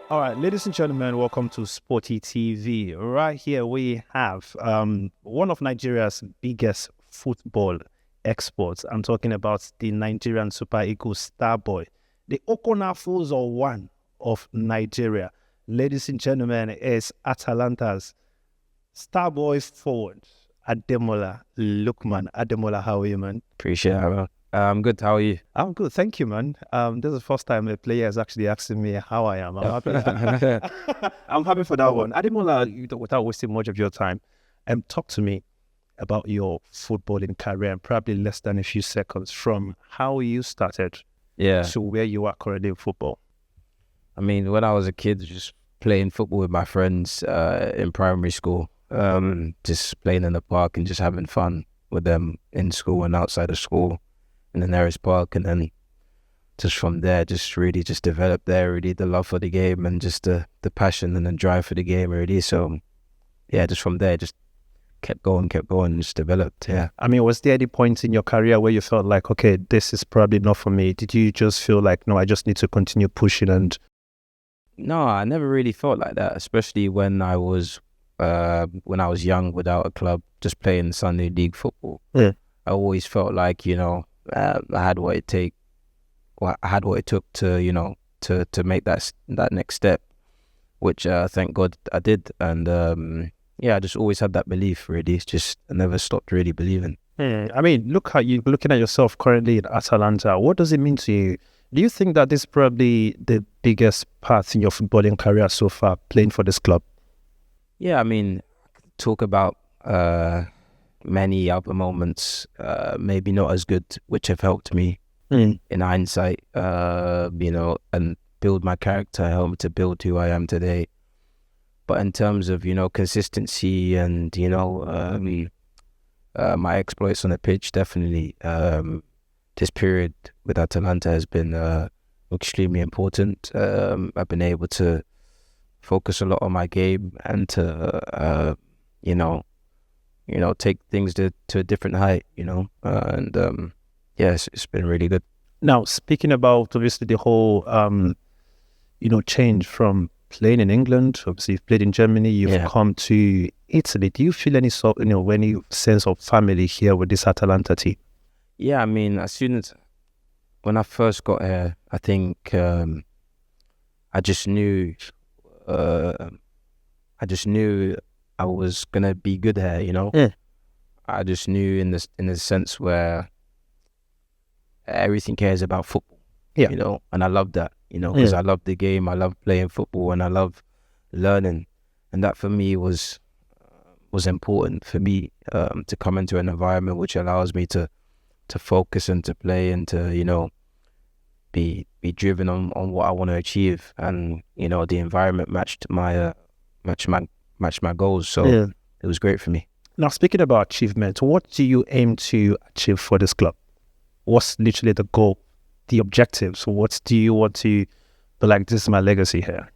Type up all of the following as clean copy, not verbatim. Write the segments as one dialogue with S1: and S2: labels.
S1: All right, ladies and gentlemen, welcome to SportyTV. Right here we have one of Nigeria's biggest football exports. I'm talking about the Nigerian Super Eagles star boy, the Okonafuzo one of Nigeria. Ladies and gentlemen, is Atalanta's star boy forward, Ademola Lookman. Ademola, how are you, man?
S2: Appreciate it, man. I'm good. How are you?
S1: I'm good, thank you, man. This is the first time a player is actually asking me how I am. I'm happy. I'm happy for that one. Ademola, without wasting much of your time, talk to me about your footballing career in probably less than a few seconds from how you started
S2: Yeah.
S1: to where you are currently in football.
S2: I mean, when I was a kid, just playing football with my friends in primary school, just playing in the park and just having fun with them in school and outside of school in the nearest park. And then just from there, just really just developed there, really the love for the game and just the passion and the drive for the game, really. So, yeah, just from there, just kept going, just developed, yeah.
S1: I mean, was there any point in your career where you felt like, okay, this is probably not for me? Did you just feel like, no, I just need to continue pushing and...
S2: No, I never really felt like that, especially when I was young without a club, just playing Sunday league football.
S1: Yeah.
S2: I always felt like, I had what it took to, to make that next step, which thank God I did. And I just always had that belief, really. It's just I never stopped really believing.
S1: I mean, looking at yourself currently in Atalanta. What does it mean to you? Do you think that this is probably the biggest part in your footballing career so far, playing for this club?
S2: Yeah, I mean, talk about many other moments, maybe not as good, which have helped me in hindsight, and build my character, help me to build who I am today. But in terms of, consistency and, my exploits on the pitch, definitely this period with Atalanta has been extremely important. I've been able to focus a lot on my game and to, take things to a different height, it's been really good.
S1: Now, speaking about obviously the whole, change from playing in England, obviously you've played in Germany, you've come to Italy. Do you feel any sort, any sense of family here with this Atalanta team?
S2: Yeah, I mean, when I first got here, I think I just knew I was gonna be good here.
S1: Yeah.
S2: I just knew in the sense where everything cares about football.
S1: Yeah.
S2: And I love that. Because I love the game, I love playing football, and I love learning, and that for me was important for me to come into an environment which allows me to focus and to play and to be driven on what I want to achieve, and the environment matched my goals, so it was great for me.
S1: Now, speaking about achievement, what do you aim to achieve for this club? What's literally the goal, the objectives? What do you want to be like, this is my legacy here?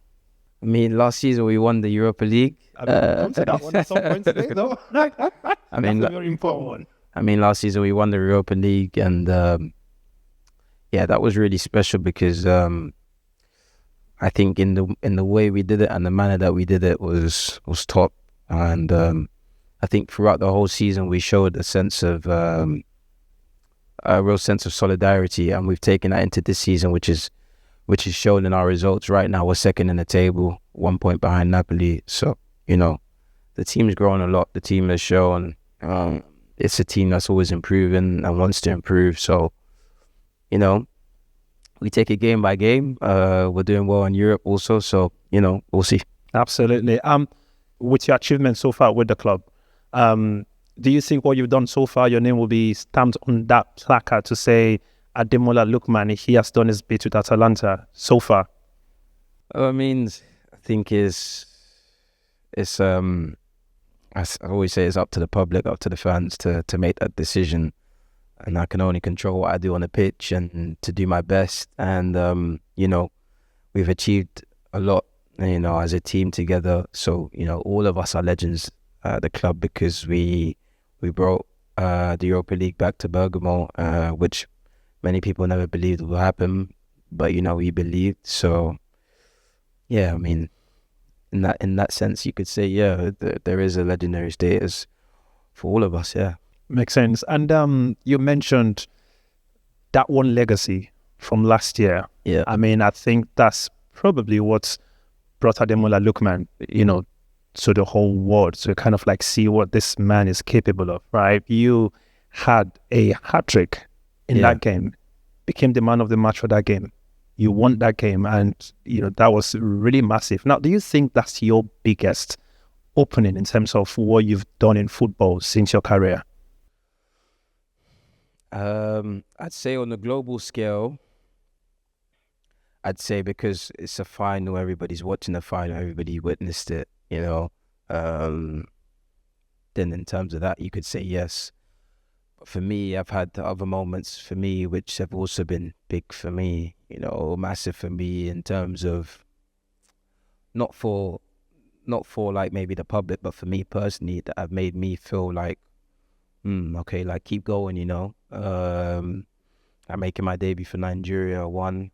S2: I mean, last season we won the Europa League.
S1: Come to that one at some point today, though.
S2: I mean,
S1: that's a very important one.
S2: I mean, last season we won the Europa League, and that was really special because I think in the way we did it and the manner that we did it was top. And I think throughout the whole season we showed a real sense of solidarity, and we've taken that into this season, which is shown in our results. Right now we're second in the table, 1 point behind Napoli. So the team's grown a lot. The team has shown it's a team that's always improving and wants to improve. So we take it game by game. We're doing well in Europe also, so we'll see.
S1: Absolutely. With your achievements so far with the club, do you think what you've done so far, your name will be stamped on that placard to say Ademola Lookman, he has done his bit with Atalanta so far?
S2: I mean, I think it's I always say it's up to the public, up to the fans to make that decision, and I can only control what I do on the pitch and to do my best. And we've achieved a lot, as a team together. So all of us are legends at the club because we brought the Europa League back to Bergamo, which many people never believed would happen, but we believed. So yeah, I mean, in that sense, you could say, yeah, there is a legendary status for all of us. Yeah,
S1: Makes sense. And you mentioned that one legacy from last year.
S2: yeah,
S1: I mean, I think that's probably what's brought Ademola Lookman, to the whole world to kind of like see what this man is capable of, right? You had a hat trick in
S2: yeah.
S1: that game, became the man of the match for that game. You won that game, and that was really massive. Now, do you think that's your biggest opening in terms of what you've done in football since your career?
S2: I'd say on the global scale, I'd say because it's a final, everybody's watching the final, everybody witnessed it, Um, then in terms of that, you could say yes. But for me, I've had the other moments for me which have also been big for me, massive for me in terms of not for like maybe the public, but for me personally, that have made me feel like, okay, like keep going, I'm making my debut for Nigeria, one.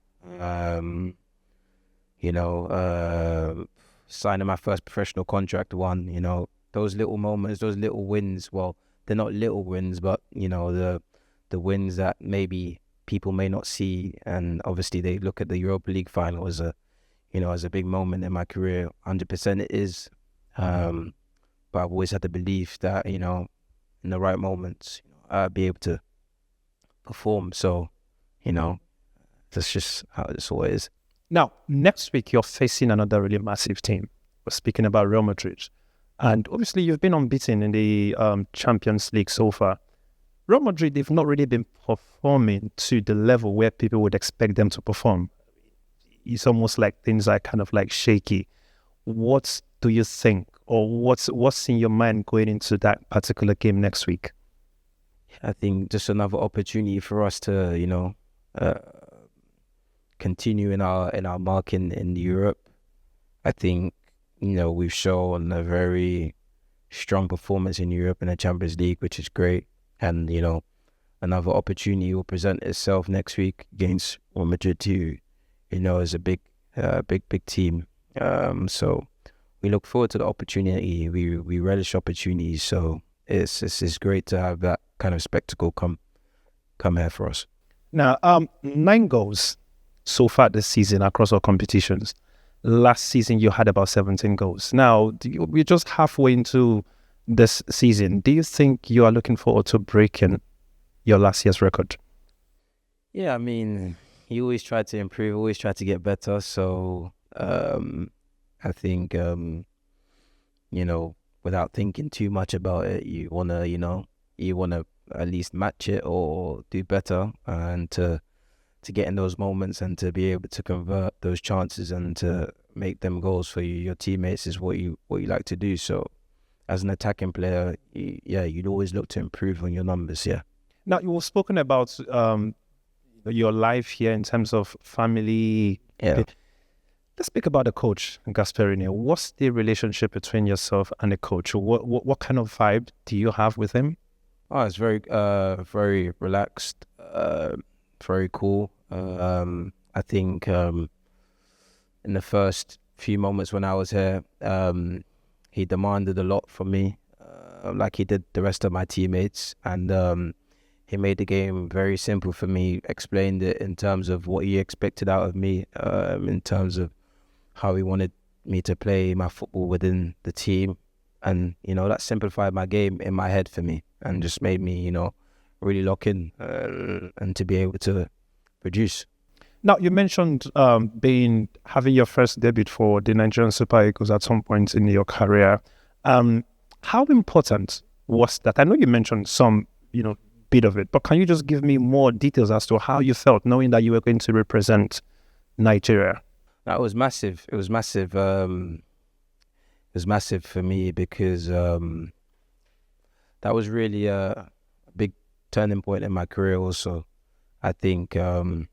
S2: Signing my first professional contract, one. Those little moments, those little wins. Well, they're not little wins, but the wins that maybe people may not see, and obviously they look at the Europa League Final as a big moment in my career. 100% it is. But I've always had the belief that in the right moments, I'd be able to perform. So, that's just how this all is.
S1: Now, next week, you're facing another really massive team. We're speaking about Real Madrid. And obviously, you've been unbeaten in the Champions League so far. Real Madrid, they've not really been performing to the level where people would expect them to perform. It's almost like things are kind of like shaky. What do you think, or what's in your mind going into that particular game next week?
S2: I think just another opportunity for us to, continue in our mark in Europe. I think, we've shown a very strong performance in Europe in the Champions League, which is great. And, another opportunity will present itself next week against Real Madrid too, as a big team. So we look forward to the opportunity. We relish opportunities. So it's great to have that kind of spectacle come here for us.
S1: Now, 9 goals so far this season across all competitions. Last season, you had about 17 goals. Now, we're just halfway into this season. Do you think you are looking forward to breaking your last year's record?
S2: Yeah, I mean, you always try to improve, always try to get better. So I think, without thinking too much about it, you wanna at least match it or do better, and to get in those moments and to be able to convert those chances and to make them goals for your teammates is what you like to do. So as an attacking player, you'd always look to improve on your numbers. Yeah.
S1: Now, you've spoken about your life here in terms of family.
S2: Yeah.
S1: Let's speak about the coach, Gasperini. What's the relationship between yourself and the coach? What kind of vibe do you have with him?
S2: Oh, it's very very relaxed, very cool. I think in the first few moments when I was here, he demanded a lot from me, like he did the rest of my teammates, and he made the game very simple for me, explained it in terms of what he expected out of me, in terms of how he wanted me to play my football within the team. And, that simplified my game in my head for me and just made me, really lock in and to be able to produce.
S1: Now, you mentioned having your first debut for the Nigerian Super Eagles at some point in your career. How important was that? I know you mentioned some, bit of it, but can you just give me more details as to how you felt knowing that you were going to represent Nigeria?
S2: That was massive. It was massive. It was massive for me because that was really a big turning point in my career also. I think ever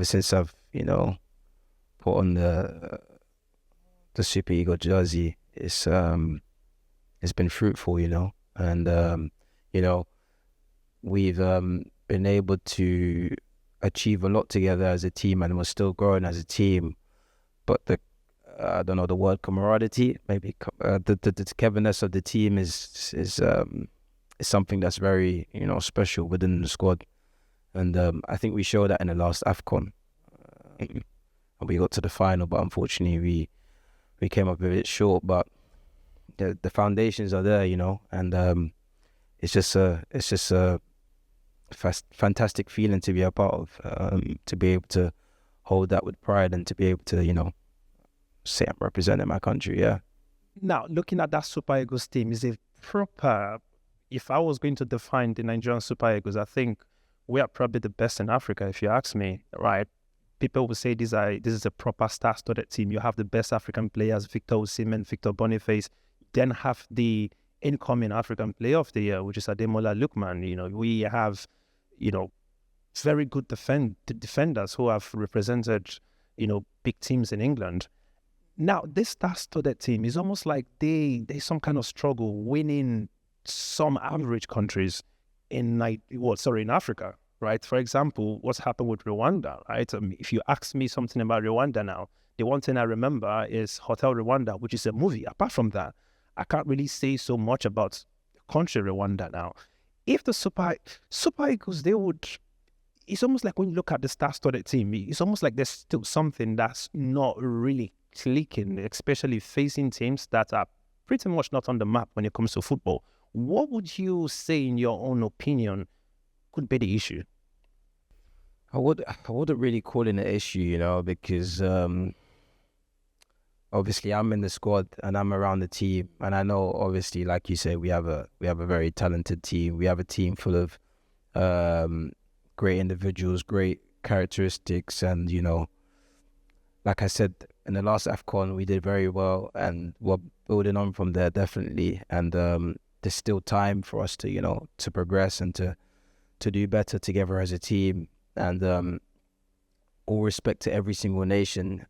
S2: since I've, put on the Super Eagle jersey, it's been fruitful, and we've been able to achieve a lot together as a team, and we're still growing as a team. but I don't know the word camaraderie, maybe the togetherness of the team is something that's very special within the squad, and I think we showed that in the last AFCON. And we got to the final, but unfortunately we came up a bit short. But the foundations are there, and it's just a fantastic feeling to be a part of, to be able to hold that with pride and to be able to say I'm representing my country. Yeah.
S1: Now, looking at that Super Eagles team, is a proper. If I was going to define the Nigerian Super Eagles, I think we are probably the best in Africa. If you ask me, right? People will say this is a proper star-studded team. You have the best African players: Victor Osimhen, Victor Boniface. Then have the incoming African Player of the Year, which is Ademola Lookman. We have, very good defenders who have represented, big teams in England. Now, this star-studded team is almost like there's some kind of struggle winning some average countries in Africa, right? For example, what's happened with Rwanda, right? If you ask me something about Rwanda now, the one thing I remember is Hotel Rwanda, which is a movie. Apart from that, I can't really say so much about the country Rwanda now. If the Super Eagles, it's almost like when you look at the star-studded team, it's almost like there's still something that's not really clicking, especially facing teams that are pretty much not on the map when it comes to football. What would you say, in your own opinion, could be the issue?
S2: I wouldn't really call it an issue, because obviously I'm in the squad and I'm around the team, and I know, obviously, like you say, we have a very talented team. We have a team full of great individuals, great characteristics, and like I said, in the last AFCON we did very well, and we're building on from there, definitely. And there's still time for us to to progress and to do better together as a team. And all respect to every single nation.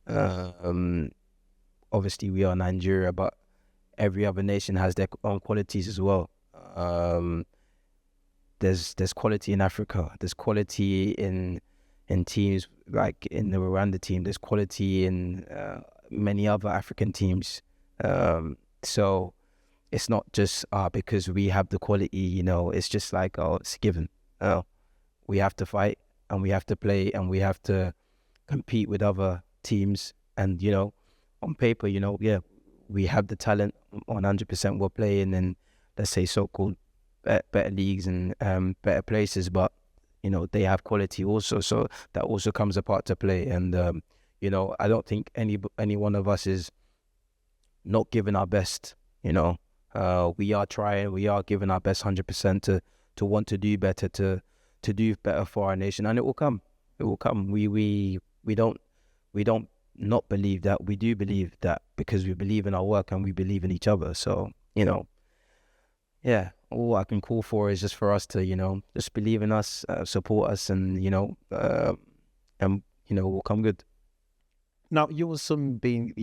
S2: Obviously we are Nigeria, but every other nation has their own qualities as well. There's quality in Africa. There's quality in teams like in the Rwanda team. There's quality in many other African teams. So it's not just because we have the quality, it's just like, it's a given. We have to fight, and we have to play, and we have to compete with other teams. And on paper, yeah, we have the talent. 100% we're playing in, let's say, so-called better leagues and better places, but they have quality also, so that also comes a part to play. And I don't think any one of us is not giving our best. We are trying, we are giving our best 100% to want to do better, to do better for our nation, and it will come. We don't not believe that. We do believe that, because we believe in our work and we believe in each other. So yeah, all I can call for is just for us to just believe in us, support us, and we'll come good.
S1: Now, you will soon be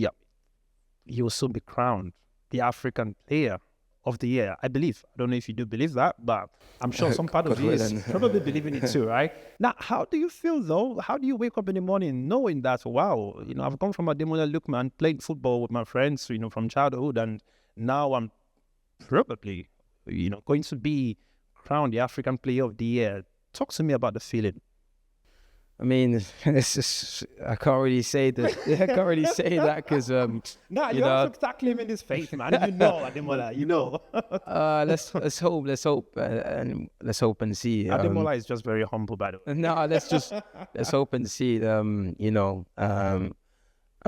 S1: crowned the African Player of the Year, I believe. I don't know if you do believe that, but I'm sure some part of you is probably believing it too, right? Now, how do you feel though? How do you wake up in the morning knowing that, wow, I've come from Ademola Lookman, played football with my friends, from childhood, and now I'm probably, going to be crowned the African Player of the Year. Talk to me about the feeling.
S2: I mean, it's just, I can't really say that. I can't really say that because
S1: you have to start claiming this faith, man. Ademola,
S2: let's hope, and let's hope and see.
S1: Ademola is just very humble, by the way.
S2: No, let's hope and see. I've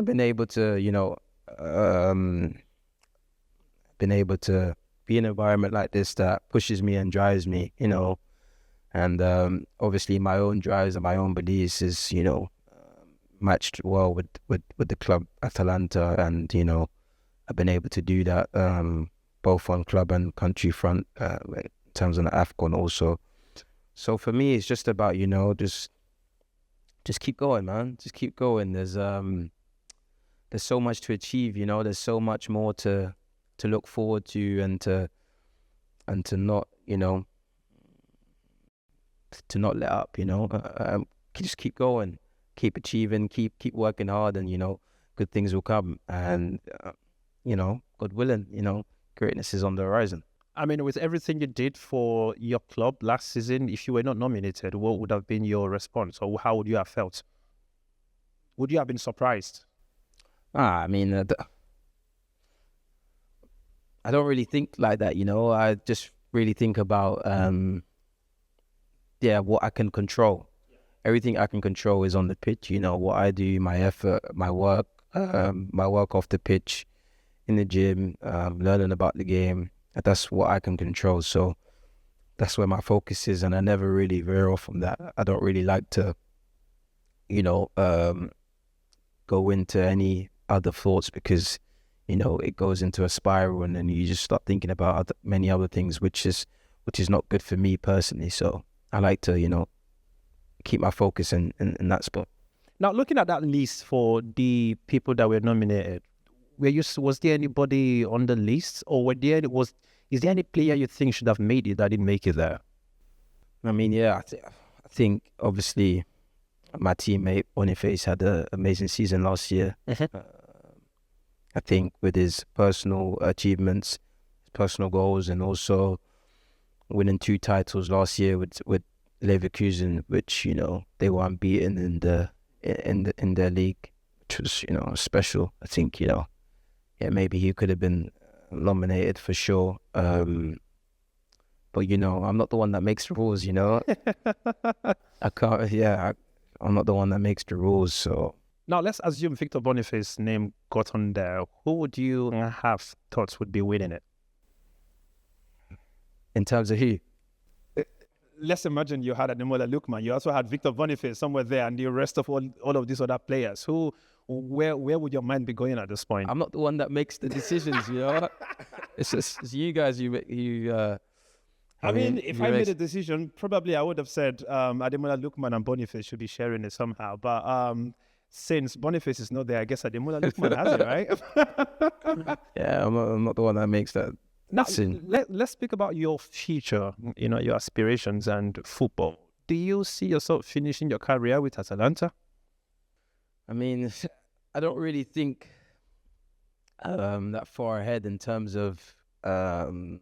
S2: been able to, be in an environment like this that pushes me and drives me, and obviously my own drives and my own beliefs is matched well with the club Atalanta, and I've been able to do that both on club and country front in terms of the AFCON also. So for me, it's just about just keep going, man. Just keep going. There's so much to achieve. There's so much more to look forward to, and to not to not let up. Just keep going, keep achieving, keep working hard, and good things will come, and God willing, greatness is on the horizon.
S1: I mean, with everything you did for your club last season, if you were not nominated, what would have been your response, or how would you have felt? Would you have been surprised?
S2: I mean, I don't really think like that, I just really think about, what I can control. Everything I can control is on the pitch, what I do, my effort, my work off the pitch, in the gym, learning about the game. That's what I can control. So that's where my focus is, and I never really veer off from that. I don't really like to, go into any other thoughts, because, it goes into a spiral, and then you just start thinking about many other things, which is not good for me personally. So I like to, keep my focus in that spot.
S1: Now, looking at that list for the people that were nominated, was there anybody on the list, or is there any player you think should have made it that didn't make it there?
S2: I mean, I think obviously my teammate Boniface had an amazing season last year. I think with his personal achievements, his personal goals, and also winning 2 titles last year with Leverkusen, which they were unbeaten in their league, which was special. I think maybe he could have been nominated for sure. But I'm not the one that makes the rules. I can't. I'm not the one that makes the rules. So
S1: now let's assume Victor Boniface's name got on there. Who would you have thoughts would be winning it?
S2: In terms of who?
S1: Let's imagine you had Ademola Lookman. You also had Victor Boniface somewhere there, and the rest of all of these other players. Where would your mind be going at this point?
S2: I'm not the one that makes the decisions. It's you guys.
S1: I mean, if I made a decision, probably I would have said Ademola Lookman and Boniface should be sharing it somehow. But since Boniface is not there, I guess Ademola Lookman has it, right?
S2: Yeah, I'm not the one that makes that.
S1: Now, let's speak about your future, your aspirations and football. Do you see yourself finishing your career with Atalanta?
S2: I mean, I don't really think that far ahead in terms of playing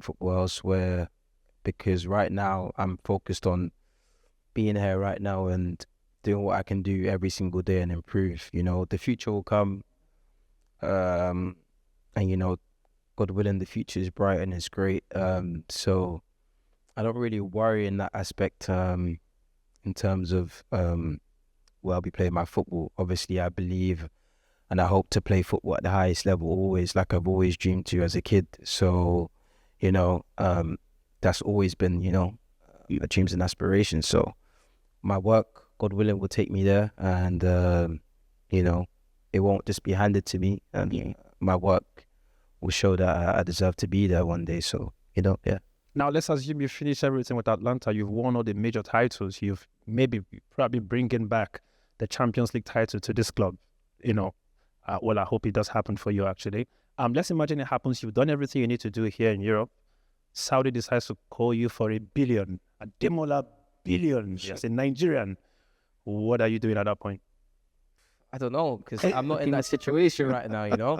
S2: football elsewhere, because right now I'm focused on being here right now and doing what I can do every single day and improve. The future will come, and God willing, the future is bright and it's great. So I don't really worry in that aspect. In terms of where I'll be playing my football. Obviously, I believe and I hope to play football at the highest level, always, like I've always dreamed to as a kid. So, that's always been, my dreams and aspirations. So my work, God willing, will take me there, and it won't just be handed to me. And my work will show that I deserve to be there one day. So yeah.
S1: Now let's assume you finish everything with Atlanta. You've won all the major titles. You've probably bringing back the Champions League title to this club. Well, I hope it does happen for you, actually. Let's imagine it happens. You've done everything you need to do here in Europe. Saudi decides to call you for $1 billion, Ademola billion, yes, in Nigerian. What are you doing at that point?
S2: I don't know, because I'm not in that situation right now,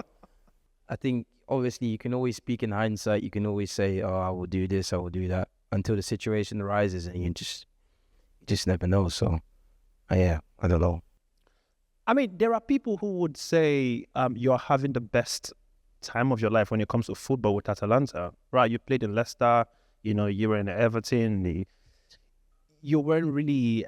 S2: I think, obviously, you can always speak in hindsight. You can always say, oh, I will do this, I will do that, until the situation arises, and you just never know. So, I don't know.
S1: I mean, there are people who would say you're having the best time of your life when it comes to football with Atalanta, right? You played in Leicester, you were in Everton. You weren't really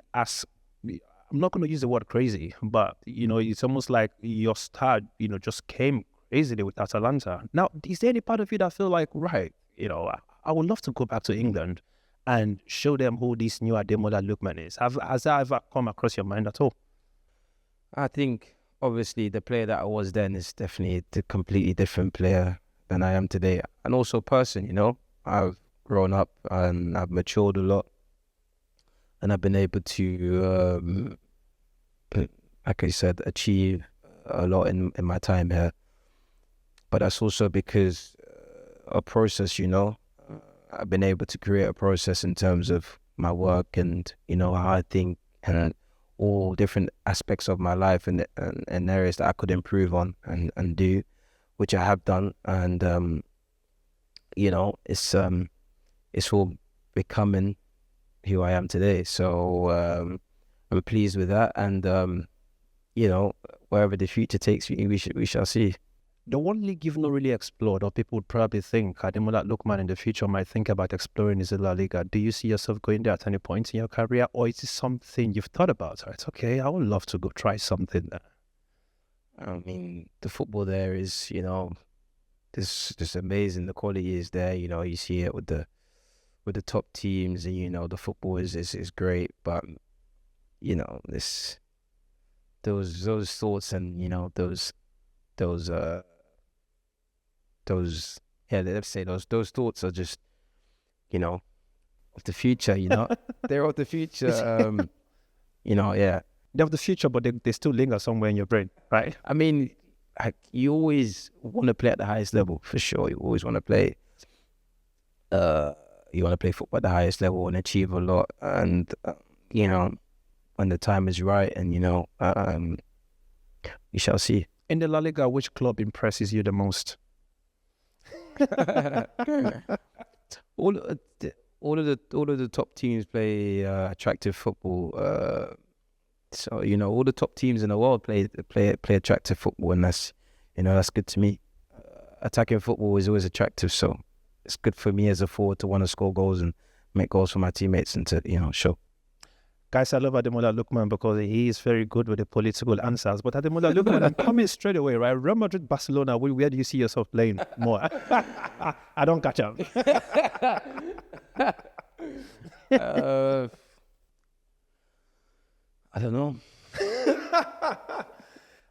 S1: I'm not going to use the word crazy, but, it's almost like your start, just came crazily with Atalanta. Now, is there any part of you that feel like, right, I would love to go back to England and show them who this new Ademola Lookman is? Has that ever come across your mind at all?
S2: I think, obviously, the player that I was then is definitely a completely different player than I am today. And also person, I've grown up and I've matured a lot. And I've been able to, like I said, achieve a lot in my time here. But that's also because a process, I've been able to create a process in terms of my work and, how I think and all different aspects of my life and areas that I could improve on and do, which I have done. And it's all becoming who I am today. So I'm pleased with that, and wherever the future takes me, we shall see.
S1: The one league you've not really explored, or people would probably think Ademola Lookman in the future might think about exploring, is the La Liga. Do you see yourself going there at any point in your career, or is it something you've thought about? It's okay, I would love to go try something there.
S2: I mean, the football there is, this just amazing. The quality is there. You see it with the top teams, and the football is great. But those thoughts and let's say those thoughts are just of the future. They're of the future. Yeah.
S1: They're of the future, but they still linger somewhere in your brain, right?
S2: I mean, you always want to play at the highest level, for sure. You always want to play. You want to play football at the highest level and achieve a lot, and when the time is right, and we shall see.
S1: In the La Liga, which club impresses you the most?
S2: all of the top teams play attractive football. So all the top teams in the world play attractive football, and that's good to me. Attacking football is always attractive, so it's good for me as a forward to want to score goals and make goals for my teammates and to show.
S1: Guys, I love Ademola Lookman because he is very good with the political answers. But Ademola Lookman, I'm coming straight away, right? Real Madrid, Barcelona, where do you see yourself playing more? I don't catch up.
S2: I don't know.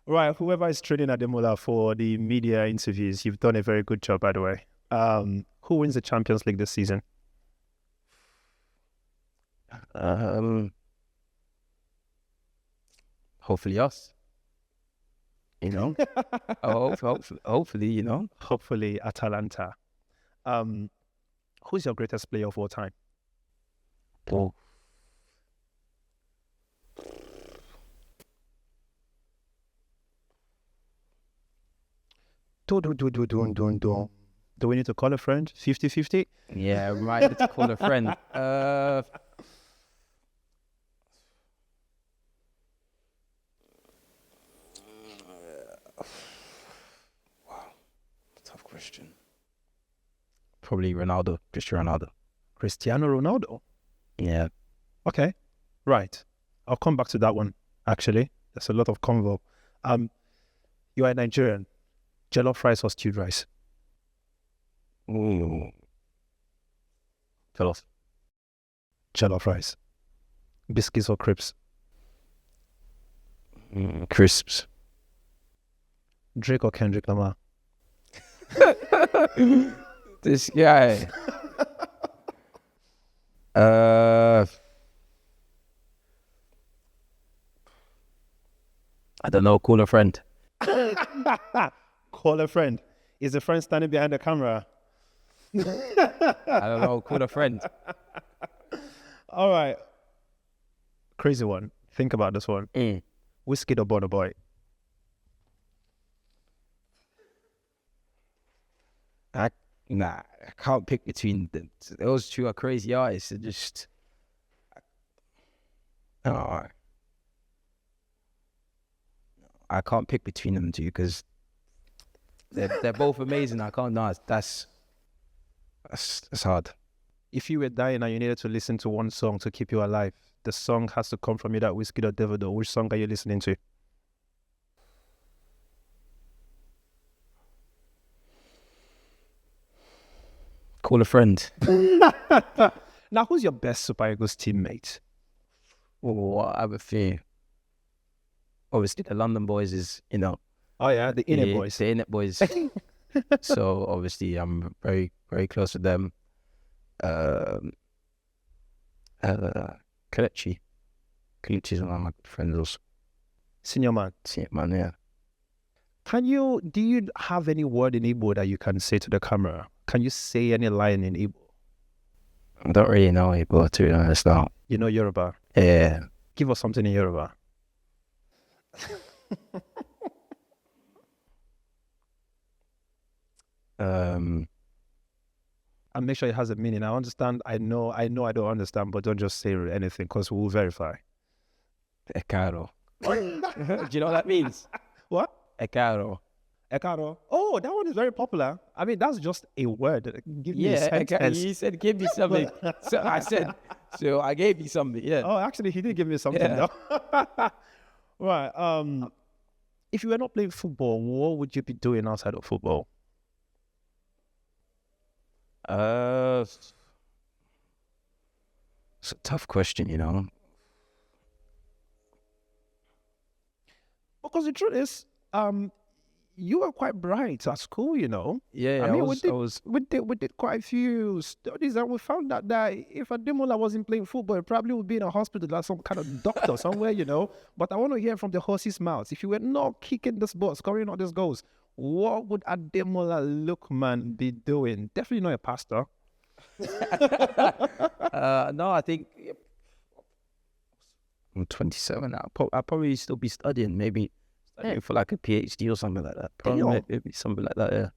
S1: Right, whoever is training Ademola for the media interviews, you've done a very good job, by the way. Who wins the Champions League this season?
S2: Hopefully us. Hopefully,
S1: Hopefully Atalanta. Who's your greatest player of all time?
S2: Oh.
S1: Do we need to call a friend? 50-50?
S2: Yeah, right. Let's call a friend. Wow, tough question. Probably Ronaldo,
S1: Cristiano Ronaldo?
S2: Yeah.
S1: Okay, right. I'll come back to that one, actually. There's a lot of convo. You are Nigerian. Jollof rice or stewed rice?
S2: Ooh.
S1: Jollof rice. Biscuits or crisps?
S2: Crisps.
S1: Drake or Kendrick Lamar?
S2: This guy. I don't know. Call a friend.
S1: Call a friend. Is the friend standing behind the camera?
S2: I don't know. Call a friend.
S1: All right. Crazy one. Think about this one. Whiskey or Burna Boy?
S2: I can't pick between them. Those two are crazy artists. They're just... I can't pick between them two because they're both amazing. I can't. No, that's hard.
S1: If you were dying and you needed to listen to one song to keep you alive, the song has to come from either Whiskey or Davido. Which song are you listening to?
S2: Call a friend.
S1: Now, who's your best Super Eagles teammate?
S2: Oh, I have a few. Obviously, the London boys is,
S1: Oh, yeah, the Inner boys.
S2: The Inner boys. So, obviously, I'm very, very close with them. Kelechi. Kelechi's one of my good friends also.
S1: Senior man,
S2: yeah.
S1: Do you have any word in Igbo that you can say to the camera? Can you say any line in Igbo?
S2: I don't really know Igbo, to be honest now.
S1: You know Yoruba?
S2: Yeah.
S1: Give us something in Yoruba. And make sure it has a meaning. I understand. I know I don't understand, but don't just say anything because we'll verify.
S2: Ekaro. Do you know what that means?
S1: What?
S2: Ekaro.
S1: Ekaro. Oh, that one is very popular. I mean, that's just a word. Give me a sentence.
S2: He said, give me something. So I said, so I gave you something, yeah.
S1: Oh, actually, he did give me something, though. Right. If you were not playing football, what would you be doing outside of football?
S2: It's a tough question, you know.
S1: Because the truth is, you were quite bright at school, you know.
S2: Yeah,
S1: I mean, we did quite a few studies, and we found out that if Ademola wasn't playing football, he probably would be in a hospital as some kind of doctor somewhere, you know. But I want to hear from the horse's mouth. If you were not kicking this ball, scoring all these goals, what would Ademola Lookman be doing? Definitely not a pastor.
S2: No, I think I'm 27 now. I'll probably still be studying, maybe studying for like a PhD or something like that. Probably maybe something like that, yeah.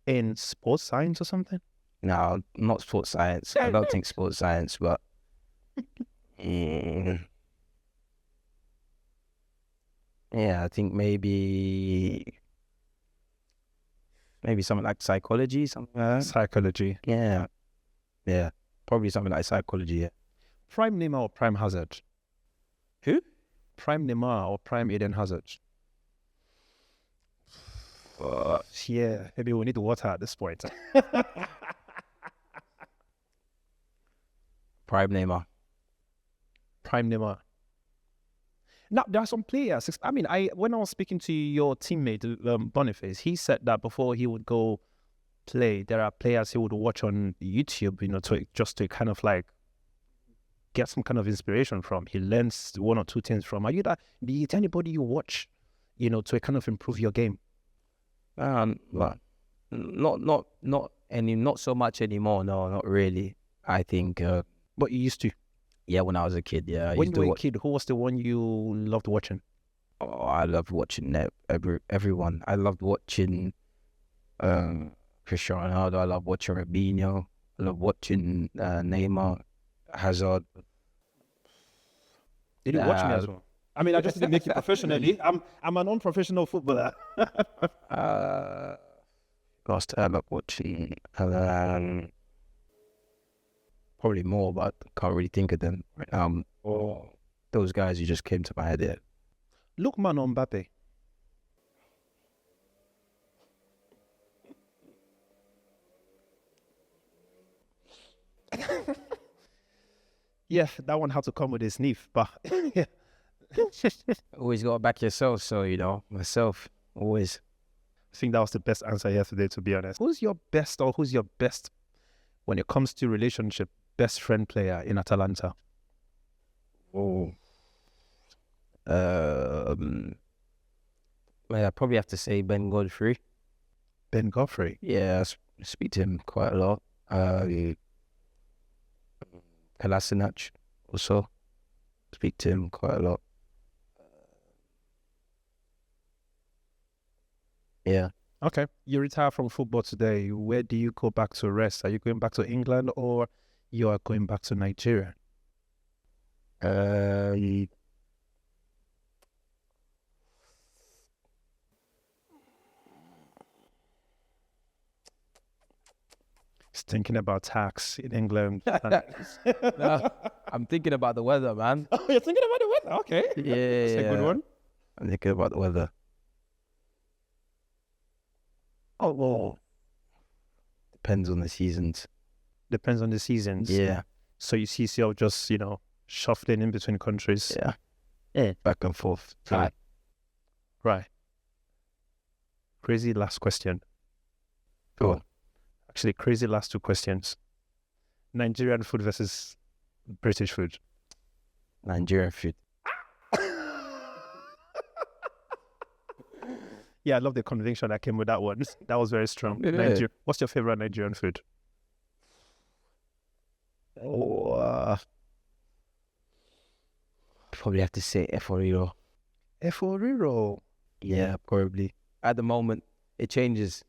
S1: In sports science or something?
S2: No, not sports science. I don't think sports science, but yeah, I think maybe something like psychology, something like that.
S1: Psychology.
S2: Yeah, probably something like psychology. Yeah.
S1: Prime Neymar or Prime Hazard?
S2: Who?
S1: Prime Neymar or Prime Eden Hazard? Yeah, maybe we need water at this point.
S2: Prime Neymar.
S1: Prime Neymar. Now, there are some players. I mean, when I was speaking to your teammate, Boniface, he said that before he would go play, there are players he would watch on YouTube, you know, to kind of like get some kind of inspiration from. He learns one or two things from. Are you that? Do you anybody you watch, you know, to kind of improve your game?
S2: Not so much anymore. No, not really. I think.
S1: But you used to.
S2: Yeah, when I was a kid. Yeah.
S1: When you were a kid, who was the one you loved watching?
S2: Oh, I loved watching everyone. I loved watching Cristiano Ronaldo. I loved watching Robinho. I loved watching Neymar, Hazard.
S1: Did you watch me as well? I mean, I just didn't make it professionally. I'm an unprofessional footballer.
S2: Last time I loved watching probably more, but I can't really think of them right now. Those guys who just came to my head there.
S1: Lookman or Mbappe? Yeah, that one had to come with a sniff, but yeah.
S2: Always got to back yourself, so you know, myself, always.
S1: I think that was the best answer yesterday, to be honest. Who's your best when it comes to relationship, best friend player in Atalanta?
S2: Oh. Well, I probably have to say Ben Godfrey.
S1: Ben Godfrey?
S2: Yeah, I speak to him quite a lot. Kolasinac also. Speak to him quite a lot. Yeah.
S1: Okay. You retire from football today. Where do you go back to rest? Are you going back to England or you are going back to Nigeria? He's thinking about tax in England.
S2: No, I'm thinking about the weather, man.
S1: Oh, you're thinking about the weather? Okay.
S2: Yeah.
S1: That's a good one.
S2: I'm thinking about the weather.
S1: Oh, well.
S2: Depends on the seasons.
S1: Depends on the seasons.
S2: Yeah.
S1: So you see yourself just, you know, shuffling in between countries.
S2: Yeah. Yeah. Back and forth.
S1: Right. Right. Crazy last question.
S2: Go on.
S1: Actually, crazy last two questions. Nigerian food versus British food.
S2: Nigerian food.
S1: Yeah, I love the conviction that came with that one. That was very strong.
S2: Yeah.
S1: What's your favorite Nigerian food?
S2: probably have to say Eforiro.
S1: Eforiro.
S2: Yeah, probably. At the moment, it changes.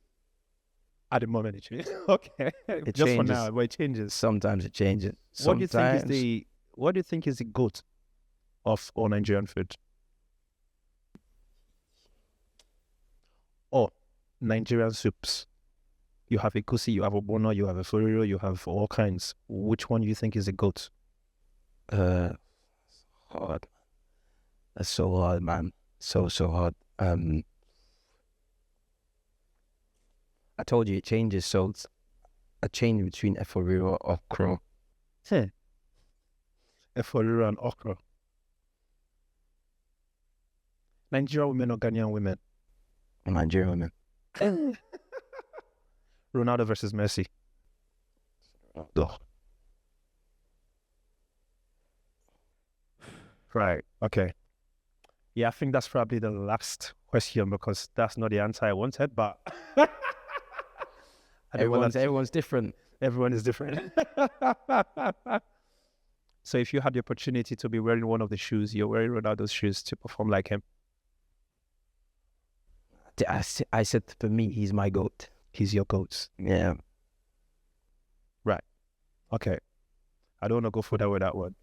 S1: At the moment, it changes. Okay.
S2: It
S1: Just
S2: changes.
S1: for now, but it changes.
S2: Sometimes it changes.
S1: What do you think is the GOAT of all Nigerian food? Oh, Nigerian soups. You have a kusi, you have a bono, you have a foriro, you have all kinds. Which one do you think is the GOAT?
S2: Hard. That's so hard, man. So hard. I told you it changes, so it's a change between Eforiro or okra.
S1: Eforiro and okra. Nigerian women or Ghanaian women?
S2: Nigerian women.
S1: Ronaldo versus Messi.
S2: Ugh.
S1: Right. Okay. Yeah, I think that's probably the last question because that's not the answer I wanted, but
S2: Everyone's different.
S1: Everyone is different. So if you had the opportunity to be wearing one of the shoes, you're wearing Ronaldo's shoes to perform like him.
S2: I said for me, he's my GOAT.
S1: He's your GOAT.
S2: Yeah.
S1: Right. Okay. I don't want to go further with that one.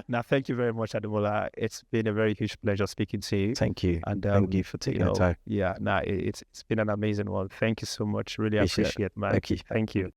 S1: Now, thank you very much, Ademola. It's been a very huge pleasure speaking to you.
S2: Thank you.
S1: And
S2: thank you for taking the time.
S1: Yeah, it's been an amazing one. Thank you so much. Really appreciate it, man.
S2: Thank you.
S1: Thank you.